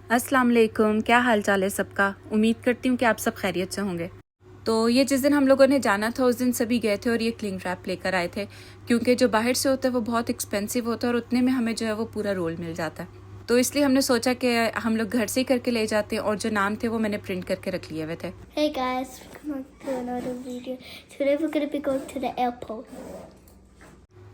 अस्सलाम वालेकुम, क्या हाल चाल है सबका। उम्मीद करती हूँ कि आप सब खैरियत से होंगे। तो ये जिस दिन हम लोगों ने जाना था उस दिन सभी गए थे और ये क्लिंग रैप लेकर आए थे, क्योंकि जो बाहर से होता है वो बहुत एक्सपेंसिव होता है और उतने में हमें जो है वो पूरा रोल मिल जाता है। तो इसलिए हमने सोचा कि हम लोग घर से ही करके ले जाते हैं और जो नाम थे वो मैंने प्रिंट करके रख लिए हुए थे। Hey guys, welcome to another video. Today we're going to be going to the airport.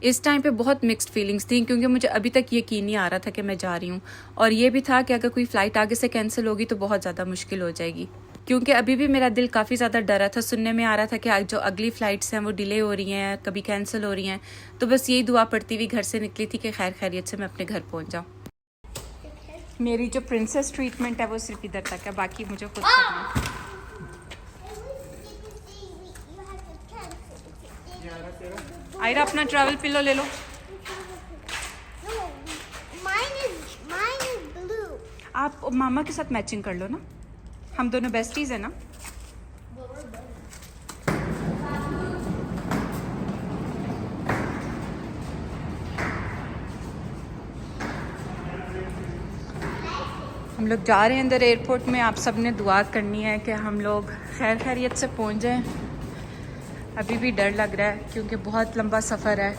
इस टाइम पे बहुत मिक्स्ड फीलिंग्स थी, क्योंकि मुझे अभी तक यकीन नहीं आ रहा था कि मैं जा रही हूँ, और ये भी था कि अगर कोई फ़्लाइट आगे से कैंसिल होगी तो बहुत ज़्यादा मुश्किल हो जाएगी, क्योंकि अभी भी मेरा दिल काफ़ी ज़्यादा डरा था। सुनने में आ रहा था कि जो अगली फ़्लाइट्स हैं वो डिले हो रही हैं, कभी कैंसिल हो रही हैं। तो बस यही दुआ पड़ती हुई घर से निकली थी कि खैर खैरियत से मैं अपने घर पहुँच जाऊँ। मेरी जो प्रिंसेस ट्रीटमेंट है वो सिर्फ इधर तक है, बाकी मुझे खुद करना है। आयरा अपना ट्रैवल पिलो ले लो। Mine is blue. आप मामा के साथ मैचिंग कर लो ना, हम दोनों बेस्टीज हैं ना। हम लोग जा रहे हैं अंदर एयरपोर्ट में। आप सब ने दुआ करनी है कि हम लोग खैर खैरियत से पहुंच जाएं। अभी भी डर लग रहा है क्योंकि बहुत लंबा सफ़र है,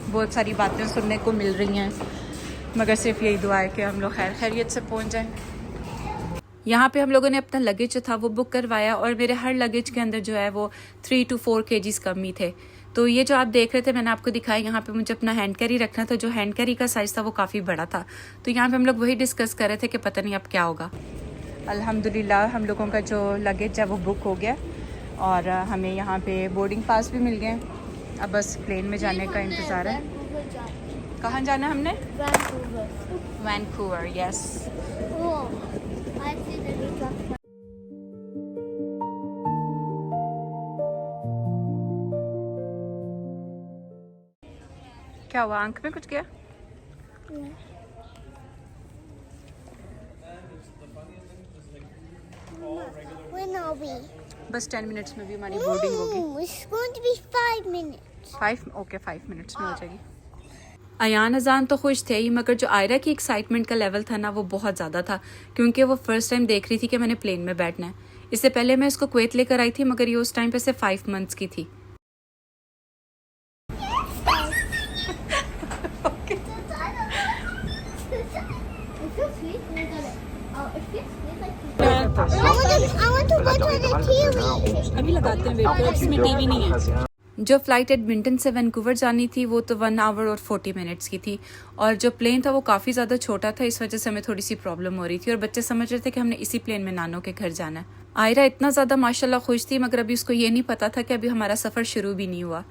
बहुत सारी बातें सुनने को मिल रही हैं, मगर सिर्फ यही दुआ है कि हम लोग खैर खैरियत से पहुंच जाएं। यहाँ पे हम लोगों ने अपना लगेज जो था वो बुक करवाया और मेरे हर लगेज के अंदर जो है वो 3 to 4 kgs कम ही थे। तो ये जो आप देख रहे थे मैंने आपको दिखाया, यहाँ पे मुझे अपना हैंड कैरी रखना था। जो हैंड कैरी का साइज़ था वो काफ़ी बड़ा था। तो यहाँ पे हम लोग वही डिस्कस कर रहे थे कि पता नहीं अब क्या होगा। अल्हम्दुलिल्लाह हम लोगों का जो लगेज है वो बुक हो गया और हमें यहाँ पे बोर्डिंग पास भी मिल गए। अब बस प्लेन में जाने का इंतज़ार है। कहाँ जाना है हमने? Vancouver. Vancouver, yes. Oh, I see the new truck. क्या हुआ, आंख में कुछ गया? When are we? बस 10 मिनट्स में भी हमारी बोर्डिंग होगी। It's going to be 5 minutes. 5 minutes में हो जाएगी। अयान अजान तो खुश थे ही, मगर जो आयरा की एक्साइटमेंट का लेवल था ना वो बहुत ज़्यादा था, क्योंकि वो फर्स्ट टाइम देख रही थी कि मैंने प्लेन में बैठना है। इससे पहले मैं इसको कुवैत लेकर आई थी, मगर ये उस टाइम पे से 5 months की थी। I want to go to the TV. अभी लगाते हैं, वेट करो, इसमें टीवी नहीं है। जो फ़्लाइट एडमिंटन से वैंकूवर जानी थी वो तो 1 hour और 40 minutes की थी, और जो प्लेन था वो काफ़ी ज़्यादा छोटा था। इस वजह से हमें थोड़ी सी प्रॉब्लम हो रही थी और बच्चे समझ रहे थे कि हमने इसी प्लेन में नानों के घर जाना है। आयरा इतना ज़्यादा माशाल्लाह खुश थी, मगर अभी उसको ये नहीं पता था कि अभी हमारा सफ़र शुरू भी नहीं हुआ।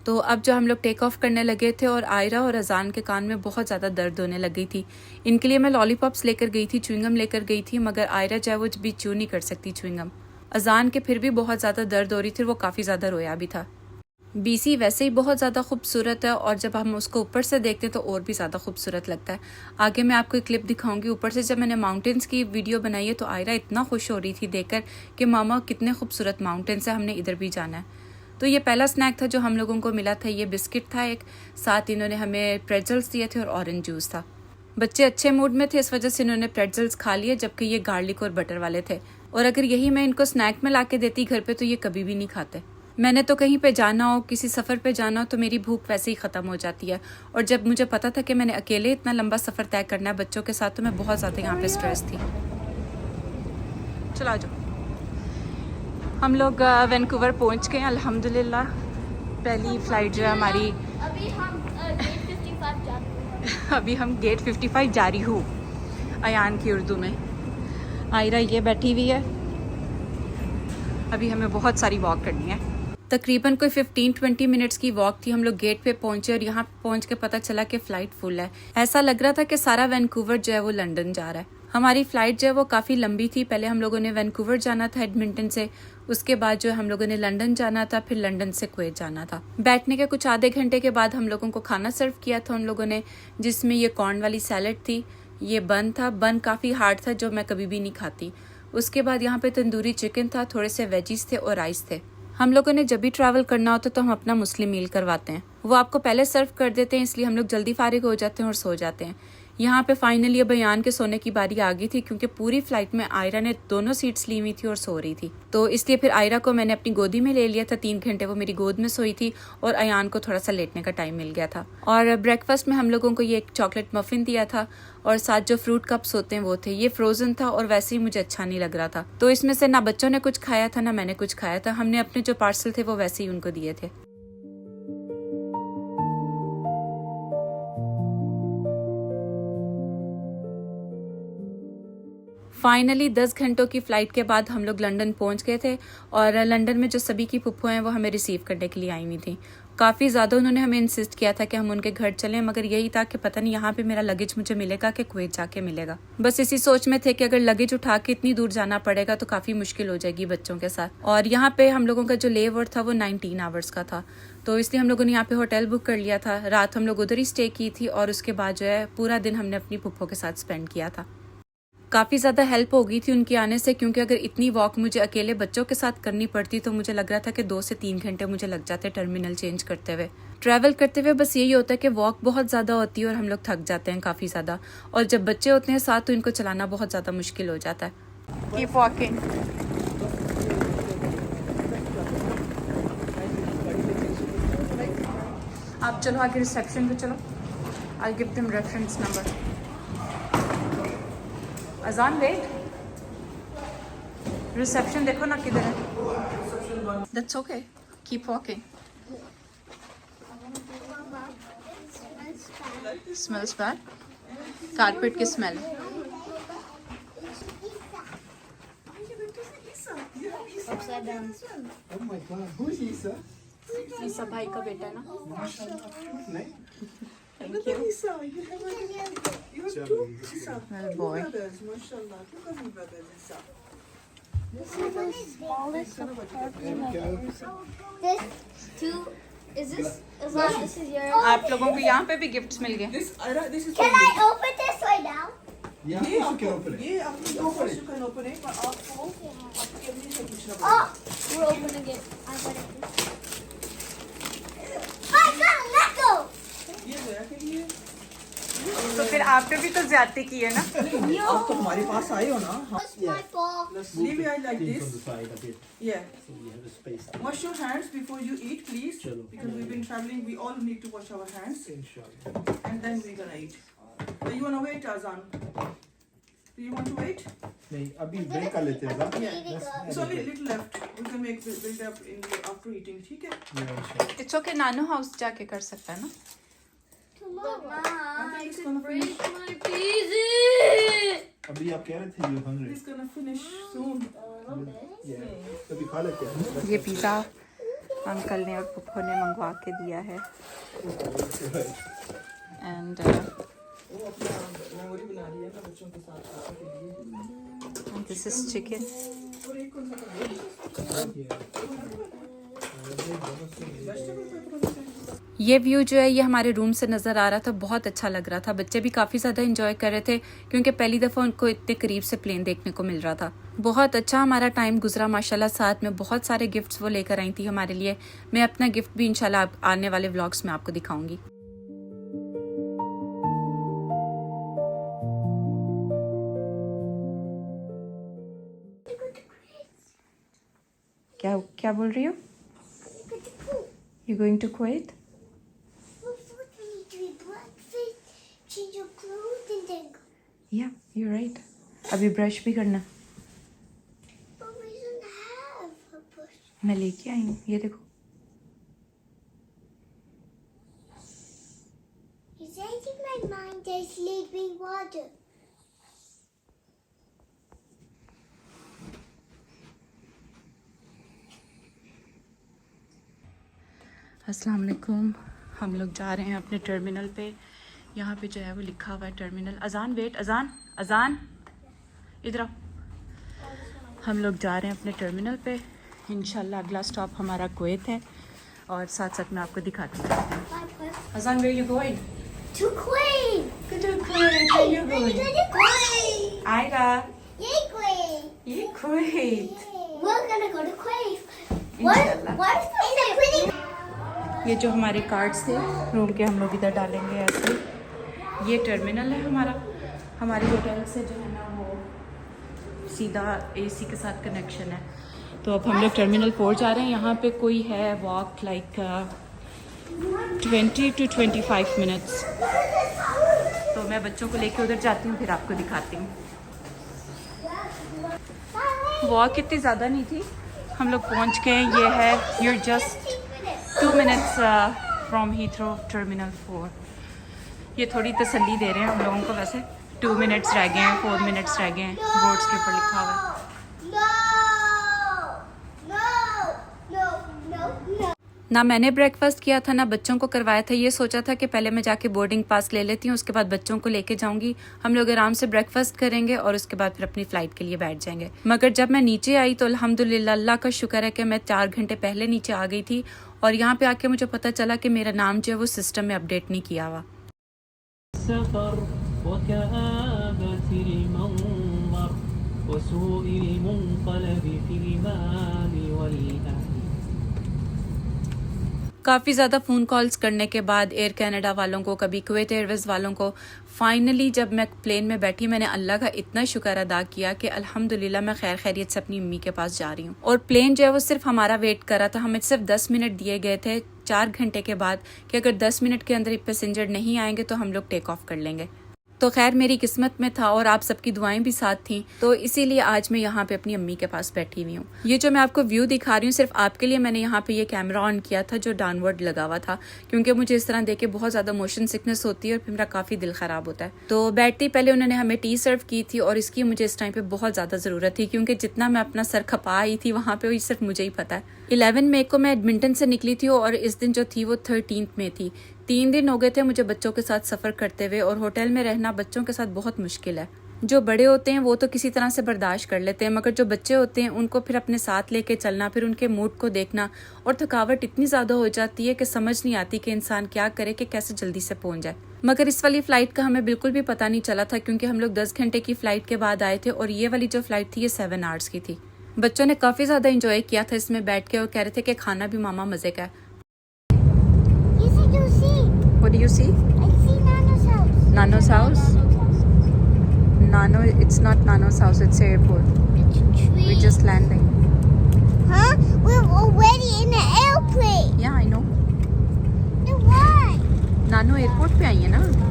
तो अब जो हम लोग टेक ऑफ करने लगे थे और आयरा और अजान के कान में बहुत ज़्यादा दर्द होने लग गई थी। इनके लिए मैं लॉलीपॉप्स लेकर गई थी, च्युइंगम लेकर गई थी, मगर आयरा जो है वो भी च्यू नहीं कर सकती च्युइंगम। अजान के फिर भी बहुत ज़्यादा दर्द हो रही थी, वो काफ़ी ज़्यादा रोया भी था। BC वैसे ही बहुत ज़्यादा खूबसूरत है और जब हम उसको ऊपर से देखते हैं तो और भी ज़्यादा खूबसूरत लगता है। आगे मैं आपको एक क्लिप दिखाऊंगी। ऊपर से जब मैंने माउंटेन्स की वीडियो बनाई है तो आयरा इतना खुश हो रही थी देखकर कि मामा कितने खूबसूरत माउंटेन्स है, हमने इधर भी जाना है। तो ये पहला स्नैक था जो हम लोगों को मिला था। ये बिस्किट था एक, साथ इन्होंने हमें प्रेटजल्स दिए थे और ऑरेंज जूस था। बच्चे अच्छे मूड में थे, इस वजह से इन्होंने प्रेटजल्स खा लिए, जबकि ये गार्लिक और बटर वाले थे। और अगर यही मैं इनको स्नैक में ला के देती घर पे तो ये कभी भी नहीं खाते। मैंने तो कहीं पे जाना हो, किसी सफ़र पे जाना हो तो मेरी भूख वैसे ही ख़त्म हो जाती है, और जब मुझे पता था कि मैंने अकेले इतना लंबा सफ़र तय करना है बच्चों के साथ तो मैं बहुत ज़्यादा यहाँ पे स्ट्रेस थी। चला जाओ। हम लोग वैंकूवर पहुँच गए अल्हम्दुलिल्लाह। पहली फ़्लाइट जो है हमारी। अभी हम gate 55 जा रहे हैं. अभी हम गेट 55 जा रही हूँ अयान की उर्दू में। आयरा ये बैठी हुई है। अभी हमें बहुत सारी वॉक करनी है, तकरीबन कोई 15-20 मिनट्स की वॉक थी। हम लोग गेट पे पहुंचे और यहाँ पहुंच के पता चला कि फ़्लाइट फुल है। ऐसा लग रहा था कि सारा वैंकूवर जो है वो लंदन जा रहा है। हमारी फ़्लाइट जो है वो काफ़ी लंबी थी। पहले हम लोगों ने वैंकूवर जाना था एडमिंटन से, उसके बाद जो है हम लोगों ने लंदन जाना था, फिर लंदन से कुवैत जाना था। बैठने के कुछ आधे घंटे के बाद हम लोगों को खाना सर्व किया था उन लोगों ने, जिसमें ये कॉर्न वाली सैलड थी, ये बन था। बन काफ़ी हार्ड था जो मैं कभी भी नहीं खाती। उसके बाद यहाँ पे तंदूरी चिकन था, थोड़े से वेजीज थे और राइस थे। हम लोगों ने जब भी ट्रैवल करना होता तो हम अपना मुस्लिम मील करवाते हैं। वो आपको पहले सर्व कर देते हैं, इसलिए हम लोग जल्दी फारिग हो जाते हैं और सो जाते हैं। यहाँ पे फाइनली अब अयान के सोने की बारी आ गई थी, क्योंकि पूरी फ्लाइट में आयरा ने दोनों सीट्स ली हुई थी और सो रही थी। तो इसलिए फिर आयरा को मैंने अपनी गोदी में ले लिया था। 3 घंटे वो मेरी गोद में सोई थी और अयान को थोड़ा सा लेटने का टाइम मिल गया था। और ब्रेकफास्ट में हम लोगों को ये एक चॉकलेट मफिन दिया था और साथ जो फ्रूट कप्स होते हैं वो थे। ये फ्रोजन था और वैसे ही मुझे अच्छा नहीं लग रहा था, तो इसमें से ना बच्चों ने कुछ खाया था ना मैंने कुछ खाया था। हमने अपने जो पार्सल थे वो वैसे ही उनको दिए थे। फाइनली 10 घंटों की फ़्लाइट के बाद हम लोग लंदन पहुंच गए थे और लंदन में जो सभी की फुप्पो हैं वो हमें रिसीव करने के लिए आई हुई थी। काफ़ी ज़्यादा उन्होंने हमें इंसिस्ट किया था कि हम उनके घर चलें, मगर यही था कि पता नहीं यहाँ पे मेरा लगेज मुझे मिलेगा कि कुवैत जाके मिलेगा। बस इसी सोच में थे कि अगर लगेज उठा के इतनी दूर जाना पड़ेगा तो काफ़ी मुश्किल हो जाएगी बच्चों के साथ। और यहाँ पे हम लोगों का जो ले ओवर था वो 19 आवर्स का था, तो इसलिए हम लोगों ने यहाँ पे होटल बुक कर लिया था। रात हम लोग उधर ही स्टे की थी और उसके बाद जो है पूरा दिन हमने अपनी फुप्पो के साथ स्पेंड किया था। काफ़ी ज़्यादा हेल्प हो गई थी उनके आने से, क्योंकि अगर इतनी वॉक मुझे अकेले बच्चों के साथ करनी पड़ती तो मुझे लग रहा था कि 2 से 3 घंटे मुझे लग जाते टर्मिनल चेंज करते हुए। ट्रैवल करते हुए बस यही होता है कि वॉक बहुत ज़्यादा होती है और हम लोग थक जाते हैं काफ़ी ज़्यादा, और जब बच्चे होते हैं साथ तो इनको चलाना बहुत ज़्यादा मुश्किल हो जाता है। Keep walking. आप चलो आगे रिसेप्शन पे चलो। I'll give them reference number. अजान वेट, रिसेप्शन देखो ना किधर है। That's okay. Keep walking. Smells bad. Carpet की smell है। Upside down. Oh my God, who is Isa? ईसा भाई का बेटा है ना। नहीं? Thank you. Isa, you have two Isa. Well, boy. Brothers, mashallah. Two cousin brothers, Isa. This is the smallest apartment. क्या? This two. Is this? This is yours. आप लोगों को यहाँ पे भी गिफ्ट्स मिल गए। This is Can for I you. open this right now? Yeah, ये you can open it. ये आपकी दो first you can open it, पर आपको आपके अभी से पूछना Oh, पड़ेगा। we're opening it. I got it. I got a Lego. ये मेरा के लिए। तो फिर आपने भी तो ज्यादती की है ना। आप तो हमारे पास आए हो ना। हाँ। That's my ball. Leave it like Things this. on the side a bit, Yeah. so we have a space. Wash your hands before you eat, please. Chalo. Because we've been traveling, we all need to wash our hands, Inshallah. and then we're gonna eat. So you wanna wait, Azan? Do you want to wait? नहीं, अभी break कर लेते हैं ना? Yeah. Let's It's have a only a break. little left. We can make build up in the, after eating, ठीक है? Yeah, inshallah. It's okay, Nanu house जाके कर सकता है ना। But I Mom, think it's gonna finish. my pieces. अभी आप कह रहे थे you're hungry. It's gonna finish soon. Yeah. अभी खा लेते हैं। ये पिज़्ज़ा अंकल ने और पुप्पो ने मंगवा के दिया है। एंड वो अपना मेमोरी बना रही है ना बच्चों के साथ खाने के लिए। This is chicken. और एक कौन सा कर ये व्यू जो है ये हमारे रूम से नज़र आ रहा था, बहुत अच्छा लग रहा था। बच्चे भी काफ़ी ज़्यादा इंजॉय कर रहे थे, क्योंकि पहली दफ़ा उनको इतने करीब से प्लेन देखने को मिल रहा था। बहुत अच्छा हमारा टाइम गुजरा माशाल्लाह। साथ में बहुत सारे गिफ्ट्स वो लेकर आई थी हमारे लिए। मैं अपना गिफ्ट भी इंशाल्लाह आने वाले व्लॉग्स में आपको दिखाऊंगी। क्या क्या बोल रही हो? You going to Kuwait? Change your clothes and then go. या यू राइट। अभी ब्रश भी करना। But we don't have a brush. मैं लेके आई हूँ, ये देखो। Is that in my mind there's living water? अस्सलाम वालेकुम। हम लोग जा रहे हैं अपने टर्मिनल पे। यहाँ पे जो है वो लिखा हुआ है टर्मिनल। अजान वेट, अजान अजान इधर आओ। हम लोग जा रहे हैं अपने टर्मिनल पे। इंशाल्लाह अगला स्टॉप हमारा कुवैत है और साथ साथ मैं आपको दिखाती हूँ। Azaan where you going? To Queen. To Kuwait, where you going? To Queen. Aira, Yay, Queen. ये Kuwait. We're gonna go to Queen. Inshallah. What's the Queen? ये जो हमारे कार्ड्स थे रूम के हम लोग इधर डालेंगे ऐसे। ये टर्मिनल है हमारा, हमारे होटल से जो है ना वो सीधा एसी के साथ कनेक्शन है। तो अब हम लोग टर्मिनल 4 जा रहे हैं। यहाँ पे कोई है वॉक लाइक 20 to 25 मिनट्स। तो मैं बच्चों को लेके उधर जाती हूँ, फिर आपको दिखाती हूँ। वॉक इतनी ज़्यादा नहीं थी, हम लोग पहुँच गए। ये है you're just 2 minutes from Heathrow Terminal 4। ये थोड़ी तसल्ली दे रहे हैं हम लोगों को। वैसे 2 मिनट्स रह गए हैं, 4 मिनट्स रह गए हैं, बोर्ड्स के ऊपर लिखा हुआ है। ना मैंने ब्रेकफास्ट किया था ना बच्चों को करवाया था। ये सोचा था कि पहले मैं जाके बोर्डिंग पास ले लेती हूँ, उसके बाद बच्चों को लेके जाऊंगी, हम लोग आराम से ब्रेकफास्ट करेंगे और उसके बाद फिर अपनी फ्लाइट के लिए बैठ जाएंगे। मगर जब मैं नीचे आई तो अल्हम्दुलिल्लाह, अल्लाह का शुक्र है कि मैं 4 घंटे पहले नीचे आ गई थी और यहाँ पे आके मुझे पता चला कि मेरा नाम जो है वो सिस्टम में अपडेट नहीं किया हुआ। काफ़ी ज़्यादा फ़ोन कॉल्स करने के बाद एयर कनाडा वालों को, कभी कुवैत एयरवेज़ वालों को, फाइनली जब मैं प्लेन में बैठी, मैंने अल्लाह का इतना शुक्र अदा किया कि अल्हम्दुलिल्लाह मैं खैर खैरियत से अपनी अम्मी के पास जा रही हूँ। और प्लेन जो है वो सिर्फ हमारा वेट कर रहा था। हमें सिर्फ 10 मिनट दिए गए थे 4 घंटे के बाद कि अगर 10 मिनट के अंदर पैसेंजर नहीं आएंगे तो हम लोग टेक ऑफ कर लेंगे। तो खैर मेरी किस्मत में था और आप सबकी दुआएं भी साथ थी, तो इसीलिए आज मैं यहाँ पे अपनी अम्मी के पास बैठी हुई हूँ। ये जो मैं आपको व्यू दिखा रही हूँ सिर्फ आपके लिए मैंने यहाँ पे ये कैमरा ऑन किया था जो डाउनवर्ड लगा हुआ था, क्योंकि मुझे इस तरह देख के बहुत ज़्यादा मोशन सिकनेस होती है और फिर मेरा काफ़ी दिल ख़राब होता है। तो बैठते ही पहले उन्होंने हमें टी सर्व की थी और इसकी मुझे इस टाइम पे बहुत ज़्यादा ज़रूरत थी, क्योंकि जितना मैं अपना सर खपा आई थी वहाँ पे सिर्फ मुझे ही पता है। 11 मई को मैं एडमिंटन से निकली थी और इस दिन जो थी वो 13 मई थी। 3 दिन हो गए थे मुझे बच्चों के साथ सफ़र करते हुए और होटल में रहना बच्चों के साथ बहुत मुश्किल है। जो बड़े होते हैं वो तो किसी तरह से बर्दाश्त कर लेते हैं, मगर जो बच्चे होते हैं उनको फिर अपने साथ लेके चलना, फिर उनके मूड को देखना, और थकावट इतनी ज़्यादा हो जाती है कि समझ नहीं आती कि इंसान क्या करे कि कैसे जल्दी से पहुंच जाए। मगर इस वाली फ़्लाइट का हमें बिल्कुल भी पता नहीं चला था, क्योंकि हम लोग 10 घंटे की फ़्लाइट के बाद आए थे और ये वाली जो फ़्लाइट थी ये 7 आवर्स की थी। बच्चों ने काफ़ी ज़्यादा इंजॉय किया था इसमें बैठ के और कह रहे थे कि खाना भी मामा मज़े का है। What do you see? I see Nano's house. Nano's house? Nano, it's not Nano's house, it's airport. It's a tree. We're just landing. Huh? We're already in the airplane. Yeah, I know. Then why? Nano airport पे आई है ना। Then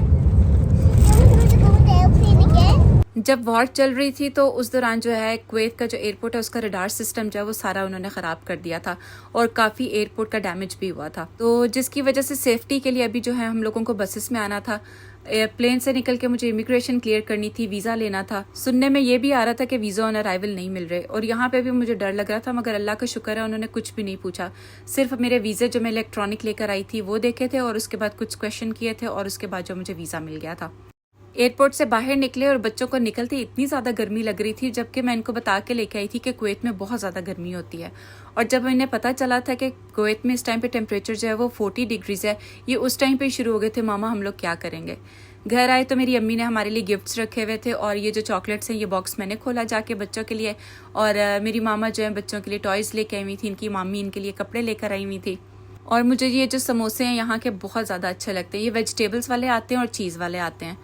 we're going to go with the airplane again? जब war चल रही थी तो उस दौरान जो है कुवैत का जो एयरपोर्ट है उसका रडार सिस्टम जो है वो सारा उन्होंने ख़राब कर दिया था और काफ़ी एयरपोर्ट का डैमेज भी हुआ था। तो जिसकी वजह से सेफ्टी के लिए अभी जो है हम लोगों को बसेस में आना था। एयरप्लेन से निकल के मुझे इमिग्रेशन क्लियर करनी थी, वीज़ा लेना था। सुनने में ये भी आ रहा था कि वीज़ा ऑन अराइवल नहीं मिल रहे और यहाँ पे भी मुझे डर लग रहा था, मगर अल्लाह का शुक्र है उन्होंने कुछ भी नहीं पूछा। सिर्फ मेरे वीज़े जो मैं इलेक्ट्रॉनिक लेकर आई थी वो देखे थे और उसके बाद कुछ क्वेश्चन किए थे और उसके बाद जो मुझे वीज़ा मिल गया था। एयरपोर्ट से बाहर निकले और बच्चों को निकलते इतनी ज़्यादा गर्मी लग रही थी, जबकि मैं इनको बता के लेके आई थी कि कुवैत में बहुत ज़्यादा गर्मी होती है। और जब इन्हें पता चला था कि कुवैत में इस टाइम पे टेम्परेचर जो है वो 40 डिग्रीज है, ये उस टाइम पे शुरू हो गए थे, मामा हम लोग क्या करेंगे। घर आए तो मेरी अम्मी ने हमारे लिए गिफ्ट्स रखे हुए थे और ये जो चॉकलेट्स हैं ये बॉक्स मैंने खोला जाके बच्चों के लिए, और मेरी मामा जो है बच्चों के लिए टॉयज़ लेके आई हुई थी, इनकी मामी इनके लिए कपड़े लेकर आई हुई थी। और मुझे ये जो समोसे हैं यहाँ के बहुत ज़्यादा अच्छे लगते हैं। ये वेजिटेबल्स वाले आते हैं और चीज़ वाले आते हैं।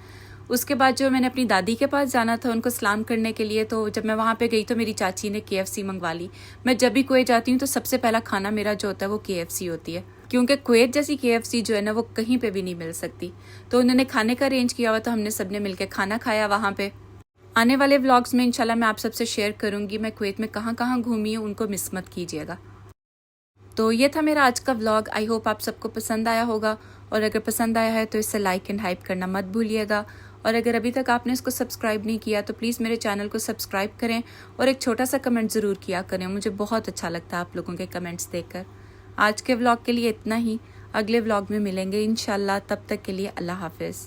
उसके बाद जो मैंने अपनी दादी के पास जाना था उनको सलाम करने के लिए, तो जब मैं वहाँ पे गई तो मेरी चाची ने KFC मंगवा ली। मैं जब भी कुवैत जाती हूँ तो सबसे पहला खाना मेरा जो होता है वो KFC होती है, क्योंकि कुवैत जैसी KFC जो है ना वो कहीं पे भी नहीं मिल सकती। तो उन्होंने खाने का अरेंज किया हुआ था, हमने सबने मिलकर खाना खाया वहाँ पे। आने वाले व्लॉग्स में इंशाल्लाह मैं आप सबसे शेयर करूँगी मैं कुवैत में कहाँ कहाँ घूमी हूँ, उनको मिस मत कीजिएगा। तो ये था मेरा आज का व्लॉग। आई होप आप सबको पसंद आया होगा, और अगर पसंद आया है तो इसे लाइक एंड हाइप करना मत भूलिएगा। और अगर अभी तक आपने इसको सब्सक्राइब नहीं किया तो प्लीज़ मेरे चैनल को सब्सक्राइब करें और एक छोटा सा कमेंट ज़रूर किया करें, मुझे बहुत अच्छा लगता है आप लोगों के कमेंट्स देखकर। आज के व्लॉग के लिए इतना ही, अगले व्लॉग में मिलेंगे इंशाल्लाह, तब तक के लिए अल्लाह हाफिज़।